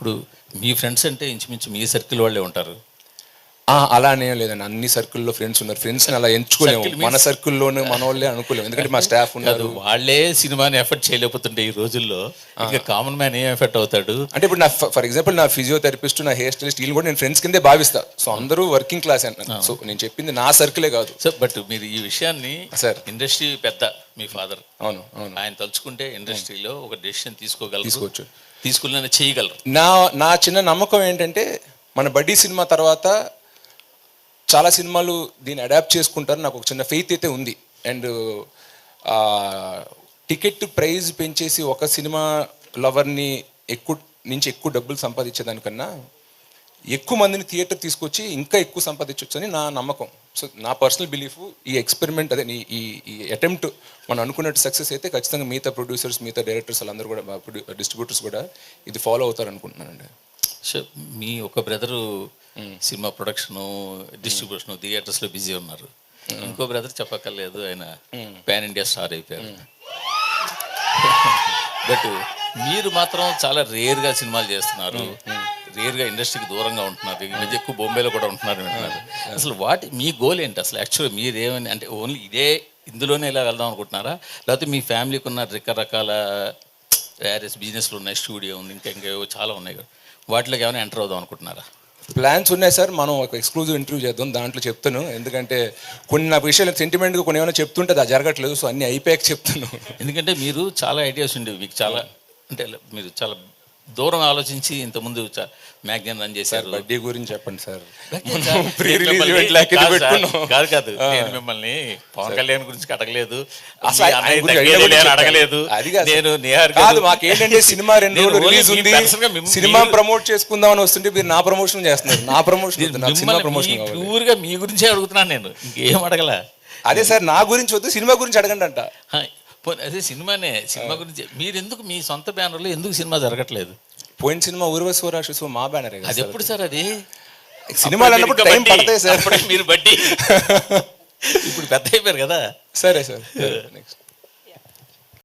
ఇప్పుడు మీ ఫ్రెండ్స్ అంటే ఇంచుమించు మీ సర్కిల్ వాళ్ళే ఉంటారు. అలానే లేదండి, అన్ని సర్కిల్లో ఫ్రెండ్స్ ఉన్నారు. ఫ్రెండ్స్ని అలా ఎంచుకోలేము, మన సర్కిల్లోనే మన వాళ్ళే అనుకోలేము, ఎందుకంటే మా స్టాఫ్ ఉన్నారు. వాళ్ళే సినిమాని ఎఫర్ట్ చేయలేకపోతుంటే ఈ రోజుల్లో ఇంకా కామన్ మ్యాన్ ఏం ఎఫర్ట్ అవుతాడు? అంటే ఇప్పుడు నా ఫర్ ఎగ్జాంపుల్ నా ఫిజియోథెరపిస్ట్, నా హెయిర్ స్టైలిస్ట్, వీళ్ళు కూడా నేను ఫ్రెండ్స్ కిందే భావిస్తా. సో అందరూ వర్కింగ్ క్లాస్ అంటున్నాను. సో నేను చెప్పింది నా సర్కిలే కాదు. సో బట్ మీరు ఈ విషయాన్ని సార్, ఇండస్ట్రీ పెద్ద మీ ఫాదర్, అవును అవును, ఆయన తలుచుకుంటే ఇండస్ట్రీలో ఒక డెసిషన్ తీసుకోవచ్చు, తీసుకునే చేయగలరు. నా చిన్న నమ్మకం ఏంటంటే మన బడ్డీ సినిమా తర్వాత చాలా సినిమాలు దీన్ని అడాప్ట్ చేసుకుంటారు, నాకు ఒక చిన్న ఫెయిత్ అయితే ఉంది. అండ్ టికెట్ ప్రైజ్ పెంచేసి ఒక సినిమా లవర్ని ఎక్కువ డబ్బులు సంపాదించేదానికన్నా ఎక్కువ మందిని థియేటర్ తీసుకొచ్చి ఇంకా ఎక్కువ సంపాదించవచ్చు అని నా నమ్మకం. సో నా పర్సనల్ బిలీఫ్, ఈ ఎక్స్పెరిమెంట్ అదే ఈ అటెంప్ట్ మనం అనుకున్నట్టు సక్సెస్ అయితే ఖచ్చితంగా మిగతా ప్రొడ్యూసర్స్, మిగతా డైరెక్టర్స్ వాళ్ళందరూ కూడా, డిస్ట్రిబ్యూటర్స్ కూడా ఇది ఫాలో అవుతారు అనుకుంటున్నానండి. సో మీ ఒక బ్రదరు సినిమా ప్రొడక్షను, డిస్ట్రిబ్యూషను, థియేటర్స్లో బిజీ ఉన్నారు. ఇంకో బ్రదర్ చెప్పక్కర్లేదు, ఆయన పాన్ ఇండియా స్టార్ అయిపోయారు. బట్ మీరు మాత్రం చాలా రేర్గా సినిమాలు చేస్తున్నారు, రేర్గా ఇండస్ట్రీకి దూరంగా ఉంటున్నారు. ఈ మధ్య ఎక్కువ బొంబేలో కూడా ఉంటున్నారు అంటున్నారు. అసలు మీ గోల్ ఏంటి అసలు? యాక్చువల్గా మీరేమని అంటే ఓన్లీ ఇందులోనే ఇలా వెళ్దాం అనుకుంటున్నారా, లేకపోతే మీ ఫ్యామిలీకి ఉన్న రకరకాల వేరియస్ బిజినెస్లు ఉన్నాయి, స్టూడియో ఉంది, ఇంకేవో చాలా ఉన్నాయి కదా, వాటిలోకి ఏమైనా ఎంటర్ అవుదాం అనుకుంటున్నారా? ప్లాన్స్ ఉన్నాయి సార్, మనం ఒక ఎక్స్క్లూజివ్ ఇంటర్వ్యూ చేద్దాం, దాంట్లో చెప్తాను. ఎందుకంటే కొన్ని నా విషయాలు సెంటిమెంట్గా కొన్ని ఏమైనా చెప్తుంటే అది జరగట్లేదు. సో అన్ని అయిపోయాక చెప్తాను. ఎందుకంటే మీరు చాలా ఐడియాస్ ఉండేవి మీకు, చాలా అంటే మీరు చాలా దూరం ఆలోచించి ఇంతకుముందు మ్యాగజైన్ రన్ చేశారు. బడ్డీ గురించి చెప్పండి సార్. కాదు, నేను మిమ్మల్ని పవన్ కళ్యాణ్ గురించి అడగలేదు, మాకేంటంటే సినిమా 2 రోజులు రిలీజ్ ఉంది, సినిమా ప్రమోట్ చేసుకుందాం అని వస్తుంటే మీరు నా ప్రమోషన్ చేస్తున్నారు. నా ప్రమోషన్ ప్యూర్గా మీ గురించే అడుగుతున్నాను నేను, ఇంకేం అడగల. అదే సార్, నా గురించి వద్దు, సినిమా గురించి అడగండి అంట. అదే సినిమా గురించి. మీరు ఎందుకు మీ సొంత బ్యానర్లో ఎందుకు సినిమా జరగట్లేదు? పోయిన సినిమా ఊర్వశివరాక్షసు మా బ్యానరే. అది ఎప్పుడు సార్? అది సినిమాలు అన్నప్పుడు టైం పడతాయి సార్. మీరు బడ్డీ ఇప్పుడు పెద్ద అయిపోయారు కదా. సరే సార్, నెక్స్ట్